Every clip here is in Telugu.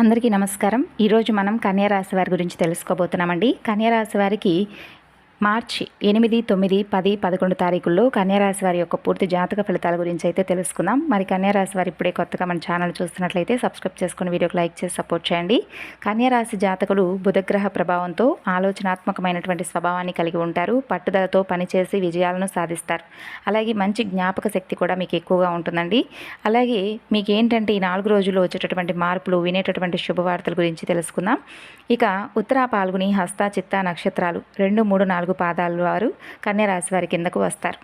అందరికీ నమస్కారం. ఈరోజు మనం కన్యా రాశి వారి గురించి తెలుసుకోబోతున్నామండి. కన్యా రాశి వారికి మార్చి 8, 9, 10, 11 తారీఖుల్లో కన్యారాశి వారి యొక్క పూర్తి జాతక ఫలితాల గురించి అయితే తెలుసుకుందాం. మరి కన్యారాశి వారు ఇప్పుడే కొత్తగా మన ఛానల్ చూస్తున్నట్లయితే సబ్స్క్రైబ్ చేసుకుని వీడియోకి లైక్ చేసి సపోర్ట్ చేయండి. కన్యారాశి జాతకులు బుధగ్రహ ప్రభావంతో ఆలోచనాత్మకమైనటువంటి స్వభావాన్ని కలిగి ఉంటారు. పట్టుదలతో పనిచేసి విజయాలను సాధిస్తారు. అలాగే మంచి జ్ఞాపక శక్తి కూడా మీకు ఎక్కువగా ఉంటుందండి. అలాగే మీకు ఏంటంటే ఈ 4 రోజుల్లో వచ్చేటటువంటి మార్పులు, వినేటటువంటి శుభవార్తల గురించి తెలుసుకుందాం. ఇక ఉత్తర, పాల్గొని, హస్త, చిత్త నక్షత్రాలు 2, 3, 4 పాదాల వారు కన్యా రాశి వారి కిందకు వస్తారు.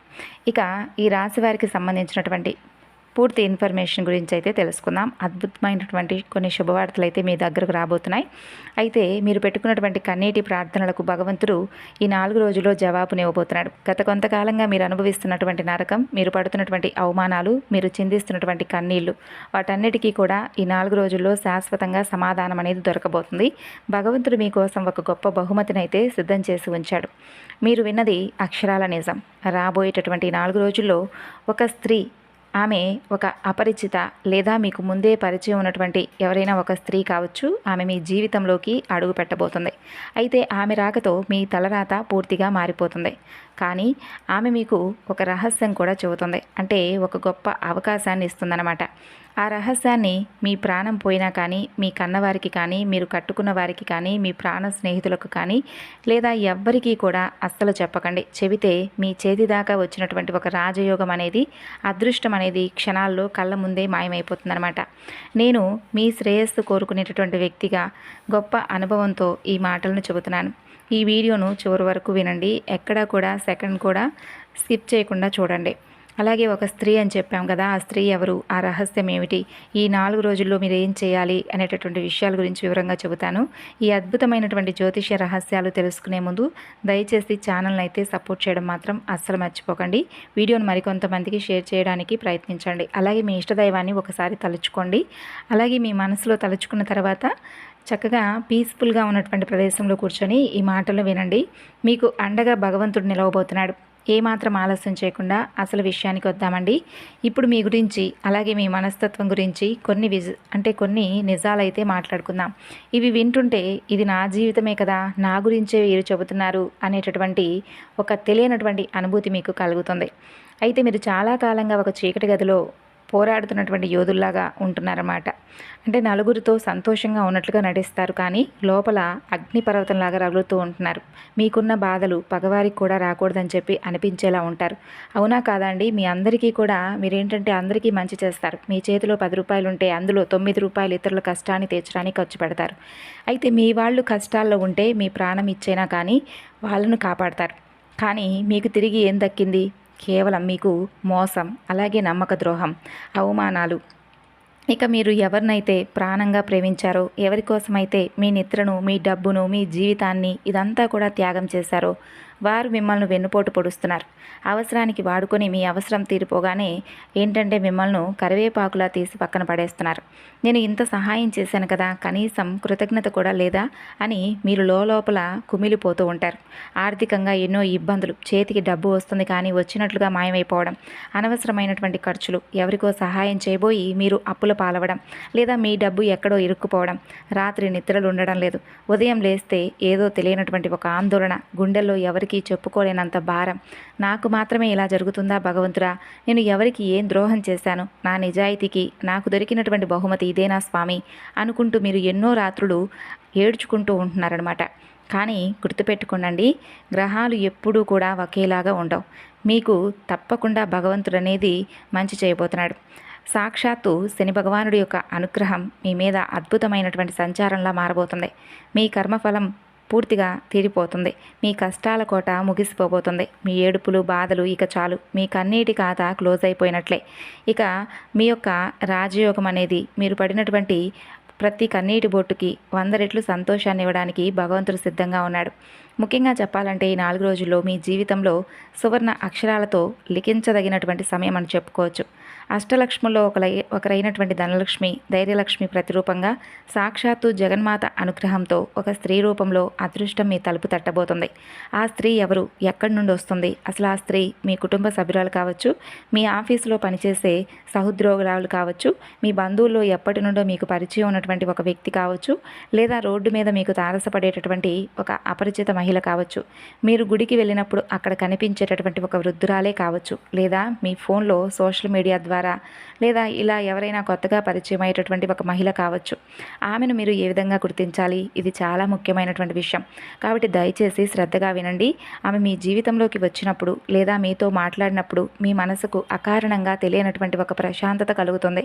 ఇక ఈ రాశి వారికి సంబంధించినటువంటి పూర్తి ఇన్ఫర్మేషన్ గురించి అయితే తెలుసుకుందాం. అద్భుతమైనటువంటి కొన్ని శుభవార్తలు అయితే మీ దగ్గరకు రాబోతున్నాయి. అయితే మీరు పెట్టుకున్నటువంటి కన్నీటి ప్రార్థనలకు భగవంతుడు ఈ 4 రోజుల్లో జవాబునివ్వబోతున్నాడు. గత కొంతకాలంగా మీరు అనుభవిస్తున్నటువంటి నరకం, మీరు పడుతున్నటువంటి అవమానాలు, మీరు చిందిస్తున్నటువంటి కన్నీళ్లు, వాటన్నిటికీ కూడా ఈ 4 రోజుల్లో శాశ్వతంగా సమాధానం అనేది దొరకబోతుంది. భగవంతుడు మీకోసం ఒక గొప్ప బహుమతిని అయితే సిద్ధం చేసి ఉంచాడు. మీరు విన్నది అక్షరాల నిజం. రాబోయేటటువంటి 4 రోజుల్లో ఒక స్త్రీ, ఆమె ఒక అపరిచిత లేదా మీకు ముందే పరిచయం ఉన్నటువంటి ఎవరైనా ఒక స్త్రీ కావచ్చు, ఆమె మీ జీవితంలోకి అడుగు పెట్టబోతుంది. అయితే ఆమె రాకతో మీ తలరాత పూర్తిగా మారిపోతుంది. కానీ ఆమె మీకు ఒక రహస్యం కూడా చెబుతుంది. అంటే ఒక గొప్ప అవకాశాన్ని ఇస్తుందన్నమాట. ఆ రహస్యాన్ని మీ ప్రాణం పోయినా కానీ, మీ కన్నవారికి కానీ, మీరు కట్టుకున్న వారికి కానీ, మీ ప్రాణ స్నేహితులకు కానీ, లేదా ఎవ్వరికీ కూడా అస్సలు చెప్పకండి. చెబితే మీ చేతి దాకా వచ్చినటువంటి ఒక రాజయోగం అనేది, అదృష్టం అనేది క్షణాల్లో కళ్ళ ముందే మాయమైపోతుందన్నమాట. నేను మీ శ్రేయస్సు కోరుకునేటటువంటి వ్యక్తిగా గొప్ప అనుభవంతో ఈ మాటలను చెబుతున్నాను. ఈ వీడియోను చివరి వరకు వినండి. ఎక్కడా కూడా సెకండ్ కూడా స్కిప్ చేయకుండా చూడండి. అలాగే ఒక స్త్రీ అని చెప్పాం కదా, ఆ స్త్రీ ఎవరు, ఆ రహస్యం ఏమిటి, ఈ 4 రోజుల్లో మీరు ఏం చేయాలి అనేటటువంటి విషయాల గురించి వివరంగా చెబుతాను. ఈ అద్భుతమైనటువంటి జ్యోతిష్య రహస్యాలు తెలుసుకునే ముందు దయచేసి ఛానల్ని అయితే సపోర్ట్ చేయడం మాత్రం అస్సలు మర్చిపోకండి. వీడియోను మరికొంతమందికి షేర్ చేయడానికి ప్రయత్నించండి. అలాగే మీ ఇష్టదైవాన్ని ఒకసారి తలుచుకోండి. అలాగే మీ మనసులో తలుచుకున్న తర్వాత చక్కగా పీస్ఫుల్గా ఉన్నటువంటి ప్రదేశంలో కూర్చొని ఈ మాటలు వినండి. మీకు అండగా భగవంతుడు నిలవబోతున్నాడు. ఏమాత్రం ఆలస్యం చేయకుండా అసలు విషయానికి వద్దామండి. ఇప్పుడు మీ గురించి, అలాగే మీ మనస్తత్వం గురించి కొన్ని నిజాలైతే మాట్లాడుకుందాం. ఇవి వింటుంటే ఇది నా జీవితమే కదా, నా గురించే వీరు చెబుతున్నారు అనేటటువంటి ఒక తెలియనటువంటి అనుభూతి మీకు కలుగుతుంది. అయితే మీరు చాలా కాలంగా ఒక చీకటి గదిలో పోరాడుతున్నటువంటి యోధుల్లాగా ఉంటున్నారన్నమాట. అంటే నలుగురితో సంతోషంగా ఉన్నట్లుగా నటిస్తారు, కానీ లోపల అగ్నిపర్వతంలాగా రగులుతూ ఉంటున్నారు. మీకున్న బాధలు పగవారికి కూడా రాకూడదని చెప్పి అనిపించేలా ఉంటారు. అవునా కాదండి? మీ అందరికీ కూడా మీరేంటంటే అందరికీ మంచి చేస్తారు. మీ చేతిలో 10 రూపాయలు ఉంటే అందులో 9 రూపాయలు ఇతరుల కష్టాన్ని తీర్చడానికి ఖర్చు పెడతారు. అయితే మీ వాళ్ళు కష్టాల్లో ఉంటే మీ ప్రాణం ఇచ్చైనా కానీ వాళ్ళను కాపాడతారు. కానీ మీకు తిరిగి ఏం దక్కింది? కేవలం మీకు మోసం, అలాగే నమ్మక ద్రోహం, అవమానాలు. ఇక మీరు ఎవరినైతే ప్రాణంగా ప్రేమించారో, ఎవరి కోసమైతే మీ నిద్రను, మీ డబ్బును, మీ జీవితాన్ని ఇదంతా కూడా త్యాగం చేశారో వారు మిమ్మల్ని వెన్నుపోటు పొడుస్తున్నారు. అవసరానికి వాడుకొని మీ అవసరం తీరిపోగానే ఏంటంటే మిమ్మల్ని కరివేపాకులా తీసి పక్కన పడేస్తున్నారు. నేను ఇంత సహాయం చేశాను కదా, కనీసం కృతజ్ఞత కూడా లేదా అని మీరు లోపల కుమిలిపోతూ ఉంటారు. ఆర్థికంగా ఎన్నో ఇబ్బందులు, చేతికి డబ్బు వస్తుంది కానీ వచ్చినట్లుగా మాయమైపోవడం, అనవసరమైనటువంటి ఖర్చులు, ఎవరికో సహాయం చేయబోయి మీరు అప్పుల పాలవడం, లేదా మీ డబ్బు ఎక్కడో ఇరుక్కుపోవడం, రాత్రి నిద్రలు ఉండడం లేదు, ఉదయం లేస్తే ఏదో తెలియనటువంటి ఒక ఆందోళన, గుండెల్లో ఎవరికి చెప్పుకోలేనంత భారం. నాకు మాత్రమే ఇలా జరుగుతుందా భగవంతుడా? నేను ఎవరికి ఏం ద్రోహం చేశాను? నా నిజాయితీకి నాకు దొరికినటువంటి బహుమతి ఇదేనా స్వామి అనుకుంటూ మీరు ఎన్నో రాత్రులు ఏడ్చుకుంటూ ఉంటున్నారనమాట. కానీ గుర్తుపెట్టుకోండి, గ్రహాలు ఎప్పుడూ కూడా ఒకేలాగా ఉండవు. మీకు తప్పకుండా భగవంతుడు అనేది మంచి చేయబోతున్నాడు. సాక్షాత్తు శని భగవానుడి యొక్క అనుగ్రహం మీ మీద అద్భుతమైనటువంటి సంచారంలా మారబోతుంది. మీ కర్మఫలం పూర్తిగా తీరిపోతుంది. మీ కష్టాల కోట ముగిసిపోబోతుంది. మీ ఏడుపులు, బాధలు ఇక చాలు. మీ కన్నీటి ఖాతా క్లోజ్ అయిపోయినట్లే. ఇక మీ యొక్క రాజయోగం అనేది, మీరు పడినటువంటి ప్రతి కన్నీటి బొట్టుకి 100 రెట్లు సంతోషాన్ని ఇవ్వడానికి భగవంతుడు సిద్ధంగా ఉన్నాడు. ముఖ్యంగా చెప్పాలంటే ఈ 4 రోజుల్లో మీ జీవితంలో సువర్ణ అక్షరాలతో లిఖించదగినటువంటి సమయం అని చెప్పుకోవచ్చు. అష్టలక్ష్ముల్లో ఒకరైనటువంటి ధనలక్ష్మి, ధైర్యలక్ష్మి ప్రతిరూపంగా సాక్షాత్తు జగన్మాత అనుగ్రహంతో ఒక స్త్రీ రూపంలో అదృష్టం మీ తలుపు తట్టబోతుంది. ఆ స్త్రీ ఎవరు, ఎక్కడి నుండి వస్తుంది? అసలు ఆ స్త్రీ మీ కుటుంబ సభ్యురాలు కావచ్చు, మీ ఆఫీసులో పనిచేసే సహోద్యోగురాలు కావచ్చు, మీ బంధువుల్లో ఎప్పటి నుండో మీకు పరిచయం ఉన్నటువంటి ఒక వ్యక్తి కావచ్చు, లేదా రోడ్డు మీద మీకు తారసపడేటటువంటి ఒక అపరిచిత మహిళ కావచ్చు, మీరు గుడికి వెళ్ళినప్పుడు అక్కడ కనిపించేటటువంటి ఒక వృద్ధురాలే కావచ్చు, లేదా మీ ఫోన్లో సోషల్ మీడియా ద్వారా, లేదా ఇలా ఎవరైనా కొత్తగా పరిచయం అయ్యేటటువంటి ఒక మహిళ కావచ్చు. ఆమెను మీరు ఏ విధంగా గుర్తించాలి? ఇది చాలా ముఖ్యమైనటువంటి విషయం. కాబట్టి దయచేసి శ్రద్ధగా వినండి. ఆమె మీ జీవితంలోకి వచ్చినప్పుడు లేదా మీతో మాట్లాడినప్పుడు మీ మనసుకు అకారణంగా తెలియనటువంటి ఒక ప్రశాంతత కలుగుతుంది.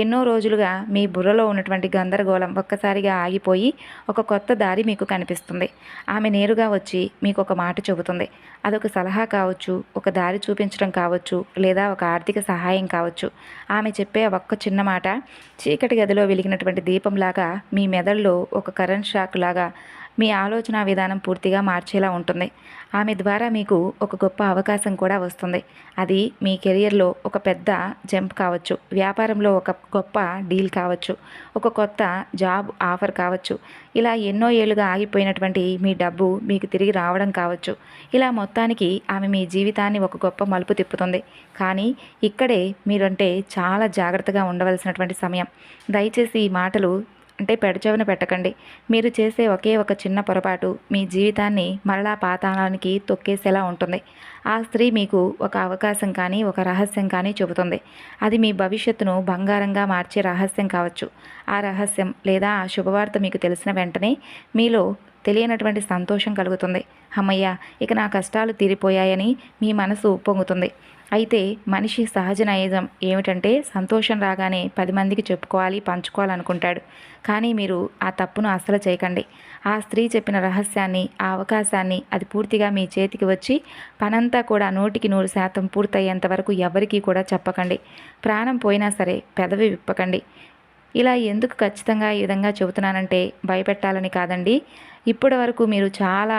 ఎన్నో రోజులుగా మీ బుర్రలో ఉన్నటువంటి గందరగోళం ఒక్కసారిగా ఆగిపోయి ఒక కొత్త దారి మీకు కనిపిస్తుంది. ఆమె నేరుగా వచ్చి మీకు ఒక మాట చెబుతుంది. అదొక సలహా కావచ్చు, ఒక దారి చూపించడం కావచ్చు, లేదా ఒక ఆర్థిక సహాయం కావచ్చు. ఆమె చెప్పే ఒక్క చిన్న మాట చీకటి గదిలో వెలిగినటువంటి దీపంలాగా మీ మెదడులో ఒక కరెంట్ షాక్ లాగా మీ ఆలోచన విధానం పూర్తిగా మార్చేలా ఉంటుంది. ఆమె ద్వారా మీకు ఒక గొప్ప అవకాశం కూడా వస్తుంది. అది మీ కెరియర్లో ఒక పెద్ద జంప్ కావచ్చు, వ్యాపారంలో ఒక గొప్ప డీల్ కావచ్చు, ఒక కొత్త జాబ్ ఆఫర్ కావచ్చు, ఇలా ఎన్నో ఏళ్ళుగా ఆగిపోయినటువంటి మీ డబ్బు మీకు తిరిగి రావడం కావచ్చు. ఇలా మొత్తానికి ఆమె మీ జీవితాన్ని ఒక గొప్ప మలుపు తిప్పుతుంది. కానీ ఇక్కడే మీరంటే చాలా జాగ్రత్తగా ఉండవలసినటువంటి సమయం. దయచేసి ఈ మాటలు పెడచెవిన పెట్టకండి. మీరు చేసే ఒకే ఒక చిన్న పొరపాటు మీ జీవితాన్ని మరలా పాతాళానికి తొక్కేసేలా ఉంటుంది. ఆ స్త్రీ మీకు ఒక అవకాశం కానీ ఒక రహస్యం కానీ చెబుతుంది. అది మీ భవిష్యత్తును బంగారంగా మార్చే రహస్యం కావచ్చు. ఆ రహస్యం లేదా ఆ శుభవార్త మీకు తెలిసిన వెంటనే మీలో తెలియనటువంటి సంతోషం కలుగుతుంది. అమ్మయ్య, ఇక నా కష్టాలు తీరిపోయాయని మీ మనసు ఉప్పొంగుతుంది. అయితే మనిషి సహజ నైజం ఏమిటంటే సంతోషం రాగానే 10 మందికి చెప్పుకోవాలి, పంచుకోవాలనుకుంటాడు. కానీ మీరు ఆ తప్పును అస్సలు చేయకండి. ఆ స్త్రీ చెప్పిన రహస్యాన్ని, ఆ అవకాశాన్ని అది పూర్తిగా మీ చేతికి వచ్చి పనంతా కూడా 100% పూర్తయ్యేంత వరకు ఎవరికీ కూడా చెప్పకండి. ప్రాణం పోయినా సరే పెదవి విప్పకండి. ఇలా ఎందుకు ఖచ్చితంగా ఈ విధంగా చెబుతున్నానంటే భయపెట్టాలని కాదండి. ఇప్పటి వరకు మీరు చాలా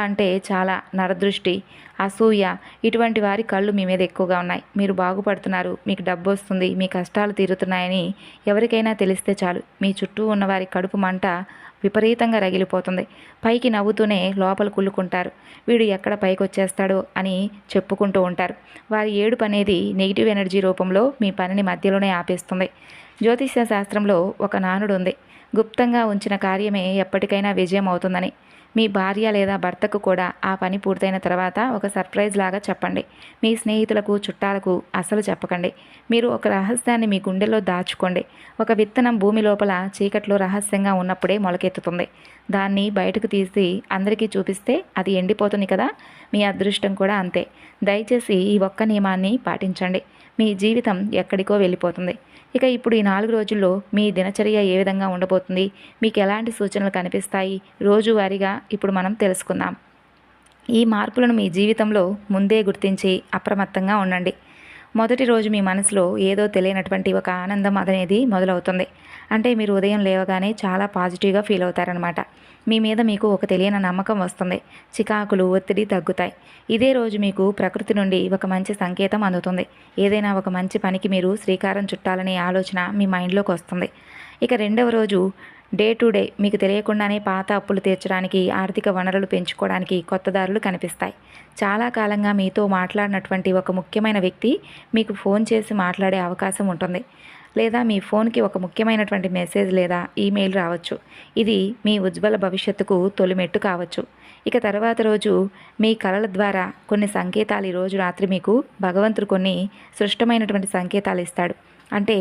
నరదృష్టి, అసూయ ఇటువంటి వారి కళ్ళు మీ మీద ఎక్కువగా ఉన్నాయి. మీరు బాగుపడుతున్నారు, మీకు డబ్బు వస్తుంది, మీ కష్టాలు తీరుతున్నాయని ఎవరికైనా తెలిస్తే చాలు మీ చుట్టూ ఉన్నవారి కడుపు మంట విపరీతంగా రగిలిపోతుంది. పైకి నవ్వుతూనే లోపల కుళ్ళుకుంటారు. వీడు ఎక్కడ పైకి వచ్చేస్తాడో అని చెప్పుకుంటూ ఉంటారు. వారి ఏడుపు అనేది నెగిటివ్ ఎనర్జీ రూపంలో మీ పనిని మధ్యలోనే ఆపేస్తుంది. జ్యోతిష్య శాస్త్రంలో ఒక నానుడు ఉంది. గుప్తంగా ఉంచిన కార్యమే ఎప్పటికైనా విజయం అవుతుందని. మీ భార్య లేదా భర్తకు కూడా ఆ పని పూర్తయిన తర్వాత ఒక సర్ప్రైజ్ లాగా చెప్పండి. మీ స్నేహితులకు, చుట్టాలకు అసలు చెప్పకండి. మీరు ఒక రహస్యాన్ని మీ గుండెల్లో దాచుకోండి. ఒక విత్తనం భూమి లోపల చీకట్లో రహస్యంగా ఉన్నప్పుడే మొలకెత్తుతుంది. దాన్ని బయటకు తీసి అందరికీ చూపిస్తే అది ఎండిపోతుంది కదా. మీ అదృష్టం కూడా అంతే. దయచేసి ఈ ఒక్క నియమాన్ని పాటించండి. మీ జీవితం ఎక్కడికో వెళ్ళిపోతుంది. ఇక ఇప్పుడు ఈ 4 రోజుల్లో మీ దినచర్య ఏ విధంగా ఉండబోతుంది, మీకు ఎలాంటి సూచనలు కనిపిస్తాయి, రోజువారీగా ఇప్పుడు మనం తెలుసుకుందాం. ఈ మార్పులను మీ జీవితంలో ముందే గుర్తించి అప్రమత్తంగా ఉండండి. మొదటి రోజు మీ మనసులో ఏదో తెలియనటువంటి ఒక ఆనందం అనేది మొదలవుతుంది. అంటే మీరు ఉదయం లేవగానే చాలా పాజిటివ్గా ఫీల్ అవుతారనమాట. మీ మీద మీకు ఒక తెలియని నమ్మకం వస్తుంది. చికాకులు, ఒత్తిడి తగ్గుతాయి. ఇదే రోజు మీకు ప్రకృతి నుండి ఒక మంచి సంకేతం అందుతుంది. ఏదైనా ఒక మంచి పనికి మీరు శ్రీకారం చుట్టాలనే ఆలోచన మీ మైండ్లోకి వస్తుంది. ఇక రెండవ రోజు డే టు డే మీకు తెలియకుండానే పాత అప్పులు తీర్చడానికి, ఆర్థిక వనరులు పెంచుకోవడానికి కొత్త దారులు కనిపిస్తాయి. చాలా కాలంగా మీతో మాట్లాడినటువంటి ఒక ముఖ్యమైన వ్యక్తి మీకు ఫోన్ చేసి మాట్లాడే అవకాశం ఉంటుంది. లేదా మీ ఫోన్కి ఒక ముఖ్యమైనటువంటి మెసేజ్ లేదా ఈమెయిల్ రావచ్చు. ఇది మీ ఉజ్వల భవిష్యత్తుకు తొలిమెట్టు కావచ్చు. ఇక తర్వాత రోజు మీ కలల ద్వారా కొన్ని సంకేతాలు ఈరోజు రాత్రి మీకు భగవంతుడు కొన్ని సృష్టమైనటువంటి సంకేతాలు ఇస్తాడు. అంటే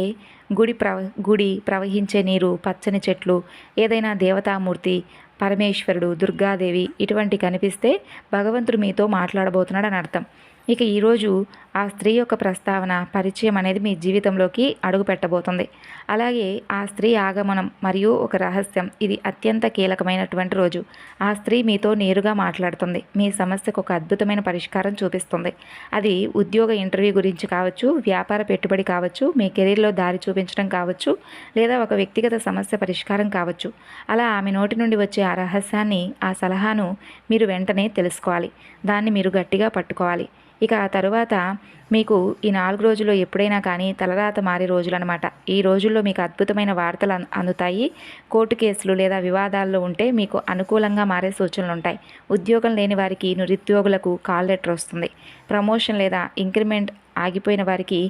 గుడి ప్రవహించే నీరు, పచ్చని చెట్లు, ఏదైనా దేవతామూర్తి, పరమేశ్వరుడు, దుర్గాదేవి ఇటువంటి కనిపిస్తే భగవంతుడు మీతో మాట్లాడబోతున్నాడని అర్థం. ఇక ఈరోజు ఆ స్త్రీ యొక్క ప్రస్తావన, పరిచయం అనేది మీ జీవితంలోకి అడుగు పెట్టబోతుంది. అలాగే ఆ స్త్రీ ఆగమనం మరియు ఒక రహస్యం, ఇది అత్యంత కీలకమైనటువంటి రోజు. ఆ స్త్రీ మీతో నేరుగా మాట్లాడుతుంది. మీ సమస్యకు ఒక అద్భుతమైన పరిష్కారం చూపిస్తుంది. అది ఉద్యోగ ఇంటర్వ్యూ గురించి కావచ్చు, వ్యాపార పెట్టుబడి కావచ్చు, మీ కెరీర్లో దారి చూపించడం కావచ్చు, లేదా ఒక వ్యక్తిగత సమస్య పరిష్కారం కావచ్చు. అలా ఆమె నోటి నుండి వచ్చే ఆ రహస్యాన్ని, ఆ సలహాను మీరు వెంటనే తెలుసుకోవాలి. దాన్ని మీరు గట్టిగా పట్టుకోవాలి. ఇక ఆ తరువాత మీకు ఈ 4 రోజుల్లో ఎప్పుడైనా కానీ తలరాత మారే రోజులనమాట. ఈ రోజుల్లో మీకు అద్భుతమైన వార్తలు అందుతాయి. కోర్టు కేసులు లేదా వివాదాల్లో ఉంటే మీకు అనుకూలంగా మారే సూచనలుంటాయి. ఉద్యోగం లేని వారికి, నిరుద్యోగులకు కాల్ లెటర్ వస్తుంది. ప్రమోషన్ లేదా ఇంక్రిమెంట్ ఆగిపోయిన వారికి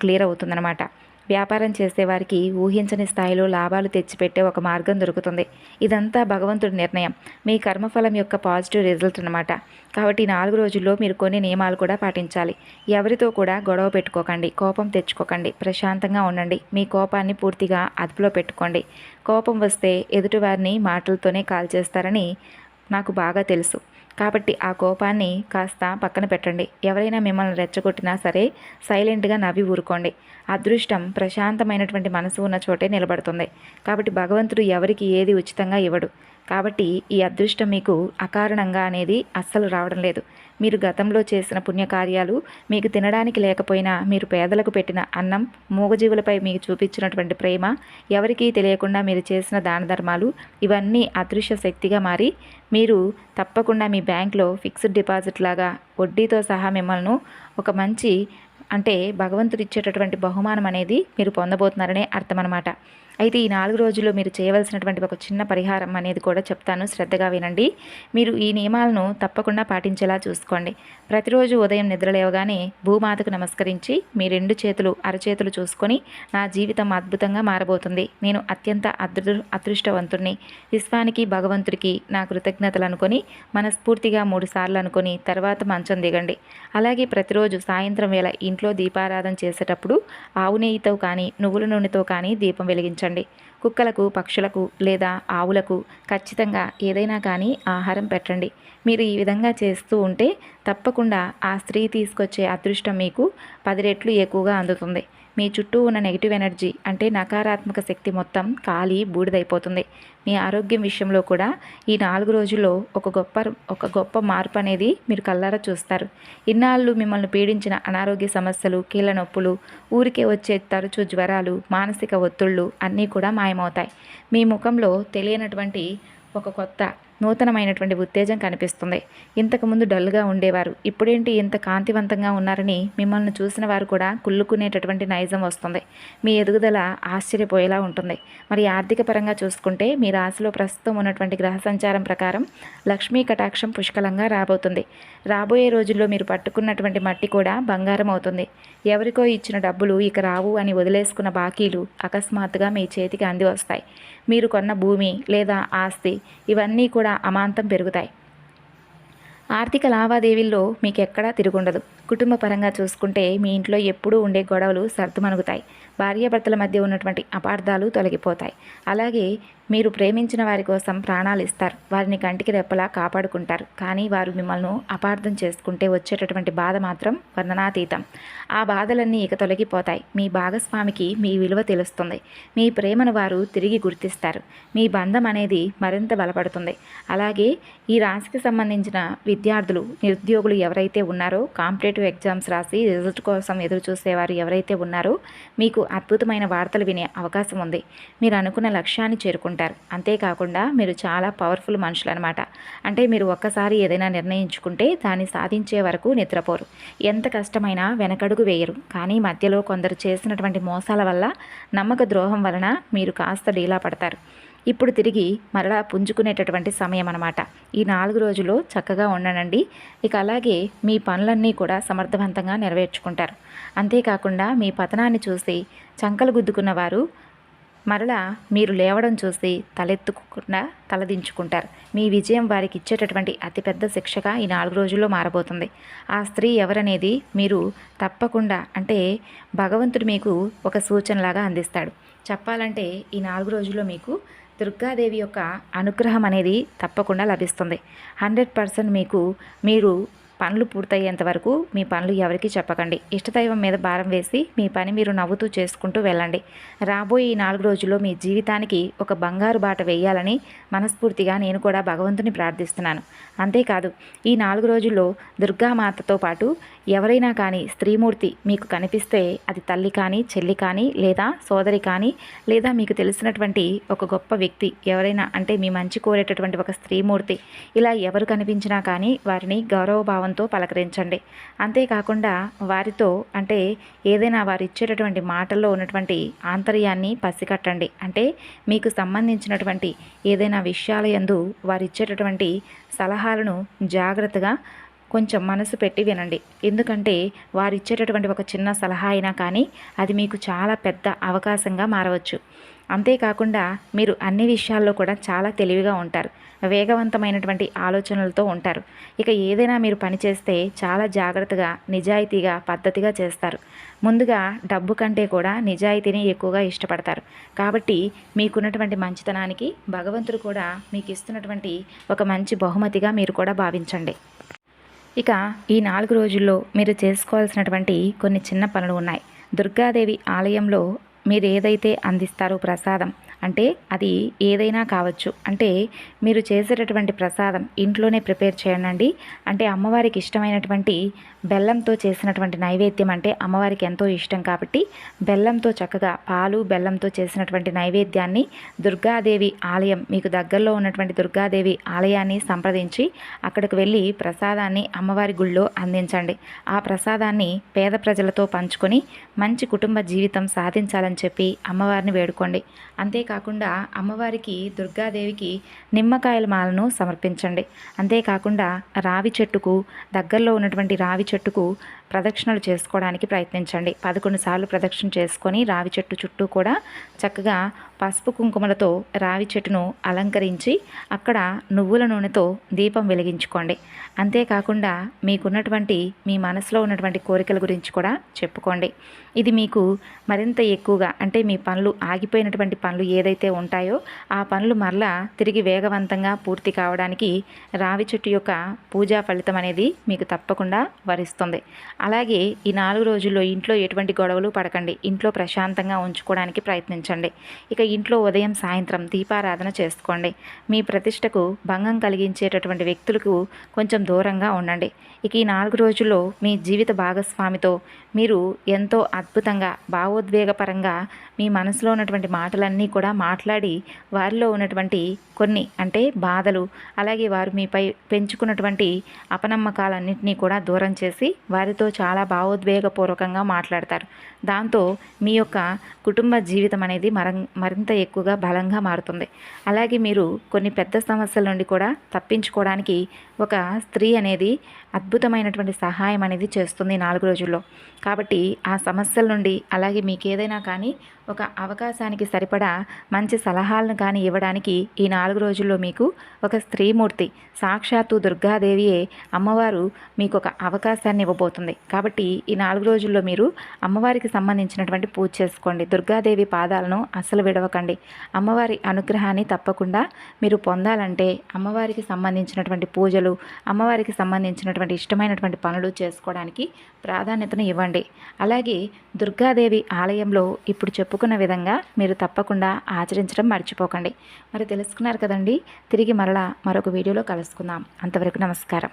క్లియర్ అవుతుందన్నమాట. వ్యాపారం చేసేవారికి ఊహించని స్థాయిలో లాభాలు తెచ్చిపెట్టే ఒక మార్గం దొరుకుతుంది. ఇదంతా భగవంతుడి నిర్ణయం, మీ కర్మఫలం యొక్క పాజిటివ్ రిజల్ట్ అన్నమాట. కాబట్టి 4 రోజుల్లో మీరు కొన్ని నియమాలు కూడా పాటించాలి. ఎవరితో కూడా గొడవ పెట్టుకోకండి, కోపం తెచ్చుకోకండి, ప్రశాంతంగా ఉండండి. మీ కోపాన్ని పూర్తిగా అదుపులో పెట్టుకోండి. కోపం వస్తే ఎదుటివారిని మాటలతోనే కాల్చేస్తారని నాకు బాగా తెలుసు. కాబట్టి ఆ కోపాన్ని కాస్త పక్కన పెట్టండి. ఎవరైనా మిమ్మల్ని రెచ్చగొట్టినా సరే సైలెంట్గా నవ్వి ఊరుకోండి. అదృష్టం ప్రశాంతమైనటువంటి మనసు ఉన్న చోటే నిలబడుతుంది. కాబట్టి భగవంతుడు ఎవరికి ఏది ఉచితంగా ఇవ్వడు. కాబట్టి ఈ అదృష్టం మీకు అకారణంగా అనేది అస్సలు రావడం లేదు. మీరు గతంలో చేసిన పుణ్యకార్యాలు, మీకు తినడానికి లేకపోయినా మీరు పేదలకు పెట్టిన అన్నం, మూగజీవులపై మీకు చూపించినటువంటి ప్రేమ, ఎవరికీ తెలియకుండా మీరు చేసిన దాన ధర్మాలు, ఇవన్నీ అదృశ్య శక్తిగా మారి మీరు తప్పకుండా మీ బ్యాంక్లో ఫిక్స్డ్ డిపాజిట్ లాగా వడ్డీతో సహా మిమ్మల్ని ఒక మంచి భగవంతుడు ఇచ్చేటటువంటి బహుమానం అనేది మీరు పొందబోతున్నారనే అర్థం అనమాట. అయితే ఈ 4 రోజుల్లో మీరు చేయవలసినటువంటి ఒక చిన్న పరిహారం అనేది కూడా చెప్తాను, శ్రద్ధగా వినండి. మీరు ఈ నియమాలను తప్పకుండా పాటించేలా చూసుకోండి. ప్రతిరోజు ఉదయం నిద్రలేవగానే భూమాతకు నమస్కరించి మీ 2 చేతులు అరచేతులు చూసుకొని, నా జీవితం అద్భుతంగా మారబోతుంది, నేను అత్యంత అదృష్టవంతుణ్ణి, విశ్వానికి భగవంతుడికి నా కృతజ్ఞతలు అనుకొని మనస్ఫూర్తిగా 3 సార్లు అనుకొని తర్వాత మంచం దిగండి. అలాగే ప్రతిరోజు సాయంత్రం వేళ ఇంట్లో దీపారాధన చేసేటప్పుడు ఆవు నెయ్యితో కానీ నువ్వుల నూనెతో కానీ దీపం వెలిగించండి. కుక్కలకు, పక్షులకు లేదా ఆవులకు ఖచ్చితంగా ఏదైనా కానీ ఆహారం పెట్టండి. మీరు ఈ విధంగా చేస్తూ ఉంటే తప్పకుండా ఆ స్త్రీ తీసుకొచ్చే అదృష్టం మీకు 10 రెట్లు ఎక్కువగా అందుతుంది. మీ చుట్టూ ఉన్న నెగిటివ్ ఎనర్జీ నకారాత్మక శక్తి మొత్తం కాలి బూడిదైపోతుంది. మీ ఆరోగ్యం విషయంలో కూడా ఈ 4 రోజుల్లో ఒక గొప్ప మార్పు అనేది మీరు కళ్ళారా చూస్తారు. ఇన్నాళ్ళు మిమ్మల్ని పీడించిన అనారోగ్య సమస్యలు, కీళ్ళ నొప్పులు, ఊరికే వచ్చే తరచూ జ్వరాలు, మానసిక ఒత్తిళ్ళు అన్నీ కూడా మాయమవుతాయి. మీ ముఖంలో తెలియనటువంటి ఒక కొత్త నూతనమైనటువంటి ఉత్తేజం కనిపిస్తుంది. ఇంతకుముందు డల్గా ఉండేవారు ఇప్పుడేంటి ఇంత కాంతివంతంగా ఉన్నారని మిమ్మల్ని చూసిన వారు కూడా కుళ్ళుకునేటటువంటి నైజం వస్తుంది. మీ ఎదుగుదల ఆశ్చర్యపోయేలా ఉంటుంది. మరి ఆర్థిక పరంగా చూసుకుంటే మీ రాశిలో ప్రస్తుతం ఉన్నటువంటి గ్రహ సంచారం ప్రకారం లక్ష్మీ కటాక్షం పుష్కలంగా రాబోతుంది. రాబోయే రోజుల్లో మీరు పట్టుకున్నటువంటి మట్టి కూడా బంగారం అవుతుంది. ఎవరికో ఇచ్చిన డబ్బులు ఇక రావు అని వదిలేసుకున్న బాకీలు అకస్మాత్తుగా మీ చేతికి అంది వస్తాయి. మీరు కొన్న భూమి లేదా ఆస్తి ఇవన్నీ కూడా అమాంతం పెరుగుతాయి. ఆర్థిక లావాదేవీల్లో మీకు ఎక్కడా తిరుగుండదు. కుటుంబ పరంగా చూసుకుంటే మీ ఇంట్లో ఎప్పుడూ ఉండే గొడవలు సర్దుమణుగుతాయి. భార్యాభర్తల మధ్య ఉన్నటువంటి అపార్థాలు తొలగిపోతాయి. అలాగే మీరు ప్రేమించిన వారి కోసం ప్రాణాలు ఇస్తారు. వారిని కంటికి రెప్పలా కాపాడుకుంటారు. కానీ వారు మిమ్మల్ని అపార్థం చేసుకుంటే వచ్చేటటువంటి బాధ మాత్రం వర్ణనాతీతం. ఆ బాధలన్నీ ఇక తొలగిపోతాయి. మీ భాగస్వామికి మీ విలువ తెలుస్తుంది. మీ ప్రేమను వారు తిరిగి గుర్తిస్తారు. మీ బంధం అనేది మరింత బలపడుతుంది. అలాగే ఈ రాశికి సంబంధించిన విద్యార్థులు, నిరుద్యోగులు ఎవరైతే ఉన్నారో, కాంపిటేటివ్ ఎగ్జామ్స్ రాసి రిజల్ట్ కోసం ఎదురు చూసేవారు ఎవరైతే ఉన్నారో మీకు అద్భుతమైన వార్తలు వినే అవకాశం ఉంది. మీరు అనుకున్న లక్ష్యాన్ని చేరుకుంటారు. అంతేకాకుండా మీరు చాలా పవర్ఫుల్ మనుషులు అనమాట. మీరు ఒక్కసారి ఏదైనా నిర్ణయించుకుంటే దాన్ని సాధించే వరకు నిద్రపోరు. ఎంత కష్టమైనా వెనకడుగు వేయరు. కానీ మధ్యలో కొందరు చేసినటువంటి మోసాల వల్ల, నమ్మక ద్రోహం వలన మీరు కాస్త డీలా పడతారు. ఇప్పుడు తిరిగి మరలా పుంజుకునేటటువంటి సమయం అన్నమాట. ఈ 4 రోజుల్లో చక్కగా ఉండనండి. ఇక అలాగే మీ పనులన్నీ కూడా సమర్థవంతంగా నెరవేర్చుకుంటారు. అంతేకాకుండా మీ పతనాన్ని చూసి చంకలు గుద్దుకున్న వారు మరలా మీరు లేవడం చూసి తలెత్తుకుండా తలదించుకుంటారు. మీ విజయం వారికి ఇచ్చేటటువంటి అతిపెద్ద శిక్షగా ఈ 4 రోజుల్లో మారబోతుంది. ఆ స్త్రీ ఎవరనేది మీరు తప్పకుండా భగవంతుడు మీకు ఒక సూచనలాగా అందిస్తాడు. చెప్పాలంటే ఈ 4 రోజుల్లో మీకు దుర్గాదేవి యొక్క అనుగ్రహం అనేది తప్పకుండా లభిస్తుంది. 100% మీరు పనులు పూర్తయ్యేంత వరకు మీ పనులు ఎవరికీ చెప్పకండి. ఇష్టదైవం మీద భారం వేసి మీ పని మీరు నవ్వుతూ చేసుకుంటూ వెళ్ళండి. రాబోయే ఈ 4 రోజుల్లో మీ జీవితానికి ఒక బంగారు బాట వేయాలని మనస్ఫూర్తిగా నేను కూడా భగవంతుని ప్రార్థిస్తున్నాను. అంతేకాదు ఈ 4 రోజుల్లో దుర్గామాతతో పాటు ఎవరైనా కానీ స్త్రీమూర్తి మీకు కనిపిస్తే అది తల్లి కానీ, చెల్లి కానీ, లేదా సోదరి కానీ, లేదా మీకు తెలిసినటువంటి ఒక గొప్ప వ్యక్తి ఎవరైనా, అంటే మీ మంచి కోరేటటువంటి ఒక స్త్రీమూర్తి, ఇలా ఎవరు కనిపించినా కానీ వారిని గౌరవభావంతో పలకరించండి. అంతేకాకుండా వారితో అంటే ఏదైనా వారు ఇచ్చేటటువంటి మాటల్లో ఉన్నటువంటి ఆంతర్యాన్ని పసిగట్టండి. అంటే మీకు సంబంధించినటువంటి ఏదైనా విషయాల యందు వారు ఇచ్చేటటువంటి సలహాలను జాగ్రత్తగా కొంచెం మనసు పెట్టి వినండి. ఎందుకంటే వారు ఇచ్చేటటువంటి ఒక చిన్న సలహా అయినా కానీ అది మీకు చాలా పెద్ద అవకాశంగా మారవచ్చు. అంతేకాకుండా మీరు అన్ని విషయాల్లో కూడా చాలా తెలివిగా ఉంటారు, వేగవంతమైనటువంటి ఆలోచనలతో ఉంటారు. ఇక ఏదైనా మీరు పని చేస్తే చాలా జాగ్రత్తగా, నిజాయితీగా, పద్ధతిగా చేస్తారు. ముందుగా డబ్బు కంటే కూడా నిజాయితీని ఎక్కువగా ఇష్టపడతారు. కాబట్టి మీకున్నటువంటి మంచితనానికి భగవంతుడు కూడా మీకు ఇస్తున్నటువంటి ఒక మంచి బహుమతిగా మీరు కూడా భావించండి. ఇక ఈ 4 రోజుల్లో మీరు చేసుకోవాల్సినటువంటి కొన్ని చిన్న పనులు ఉన్నాయి. దుర్గాదేవి ఆలయంలో మీరు ఏదైతే అందిస్తారో ప్రసాదం, అంటే అది ఏదైనా కావచ్చు. అంటే మీరు చేసేటటువంటి ప్రసాదం ఇంట్లోనే ప్రిపేర్ చేయండి. అంటే అమ్మవారికి ఇష్టమైనటువంటి బెల్లంతో చేసినటువంటి నైవేద్యం అంటే అమ్మవారికి ఎంతో ఇష్టం కాబట్టి బెల్లంతో చక్కగా పాలు బెల్లంతో చేసినటువంటి నైవేద్యాన్ని దుర్గాదేవి ఆలయం, మీకు దగ్గరలో ఉన్నటువంటి దుర్గాదేవి ఆలయాన్ని సంప్రదించి అక్కడికి వెళ్ళి ప్రసాదాన్ని అమ్మవారి గుళ్ళో అందించండి. ఆ ప్రసాదాన్ని పేద ప్రజలతో పంచుకొని మంచి కుటుంబ జీవితం సాధించాలని చెప్పి అమ్మవారిని వేడుకోండి. అంతేకాకుండా అమ్మవారికి, దుర్గాదేవికి నిమ్మకాయల మాలను సమర్పించండి. అంతేకాకుండా రావి చెట్టుకు, దగ్గరలో ఉన్నటువంటి రావి చెట్టుకు ప్రదక్షిణలు చేసుకోవడానికి ప్రయత్నించండి. 11 సార్లు ప్రదక్షిణ చేసుకొని రావి చెట్టు చుట్టూ కూడా చక్కగా పసుపు కుంకుమలతో రావి చెట్టును అలంకరించి అక్కడ నువ్వుల నూనెతో దీపం వెలిగించుకోండి. అంతేకాకుండా మీకున్నటువంటి మీ మనసులో ఉన్నటువంటి కోరికల గురించి కూడా చెప్పుకోండి. ఇది మీకు మరింత ఎక్కువగా, అంటే మీ పనులు ఆగిపోయినటువంటి పనులు ఏదైతే ఉంటాయో ఆ పనులు మరలా తిరిగి వేగవంతంగా పూర్తి కావడానికి రావి చెట్టు యొక్క పూజా ఫలితం అనేది మీకు తప్పకుండా వరిస్తుంది. అలాగే ఈ 4 రోజుల్లో ఇంట్లో ఎటువంటి గొడవలు పడకండి. ఇంట్లో ప్రశాంతంగా ఉంచుకోవడానికి ప్రయత్నించండి. ఇక ఇంట్లో ఉదయం సాయంత్రం దీపారాధన చేసుకోండి. మీ ప్రతిష్టకు భంగం కలిగించేటటువంటి వ్యక్తులకు కొంచెం దూరంగా ఉండండి. ఇక ఈ 4 రోజుల్లో మీ జీవిత భాగస్వామితో మీరు ఎంతో అద్భుతంగా, భావోద్వేగపరంగా మీ మనసులో ఉన్నటువంటి మాటలన్నీ కూడా మాట్లాడి వారిలో ఉన్నటువంటి కొన్ని అంటే బాధలు, అలాగే వారు మీపై పెంచుకున్నటువంటి అపనమ్మకాలన్నింటినీ కూడా దూరం చేసి వారితో చాలా భావోద్వేగపూర్వకంగా మాట్లాడతారు. దాంతో మీ యొక్క కుటుంబ జీవితం అనేది మరింత ఎక్కువగా బలంగా మారుతుంది. అలాగే మీరు కొన్ని పెద్ద సమస్యల నుండి కూడా తప్పించుకోవడానికి ఒక స్త్రీ అనేది అద్భుతమైనటువంటి సహాయం అనేది చేస్తుంది 4 రోజుల్లో. కాబట్టి ఆ సమస్యల నుండి, అలాగే మీకు ఏదైనా కానీ ఒక అవకాశానికి సరిపడా మంచి సలహాలను కానీ ఇవ్వడానికి ఈ 4 రోజుల్లో మీకు ఒక స్త్రీమూర్తి, సాక్షాత్తు దుర్గాదేవియే అమ్మవారు మీకు ఒక అవకాశాన్ని ఇవ్వబోతుంది. కాబట్టి ఈ 4 రోజుల్లో మీరు అమ్మవారికి సంబంధించినటువంటి పూజ చేసుకోండి. దుర్గాదేవి పాదాలను అస్సలు విడవకండి. అమ్మవారి అనుగ్రహాన్ని తప్పకుండా మీరు పొందాలంటే అమ్మవారికి సంబంధించినటువంటి పూజలు, అమ్మవారికి సంబంధించినటువంటి ఇష్టమైనటువంటి పనులు చేసుకోవడానికి ప్రాధాన్యతను ఇవ్వండి. అలాగే దుర్గాదేవి ఆలయంలో ఇప్పుడు చెప్పుకున్న విధంగా మీరు తప్పకుండా ఆచరించడం మర్చిపోకండి. మరి తెలుసుకున్నారు కదండి. తిరిగి మరలా మరొక వీడియోలో కలుసుకుందాం. అంతవరకు నమస్కారం.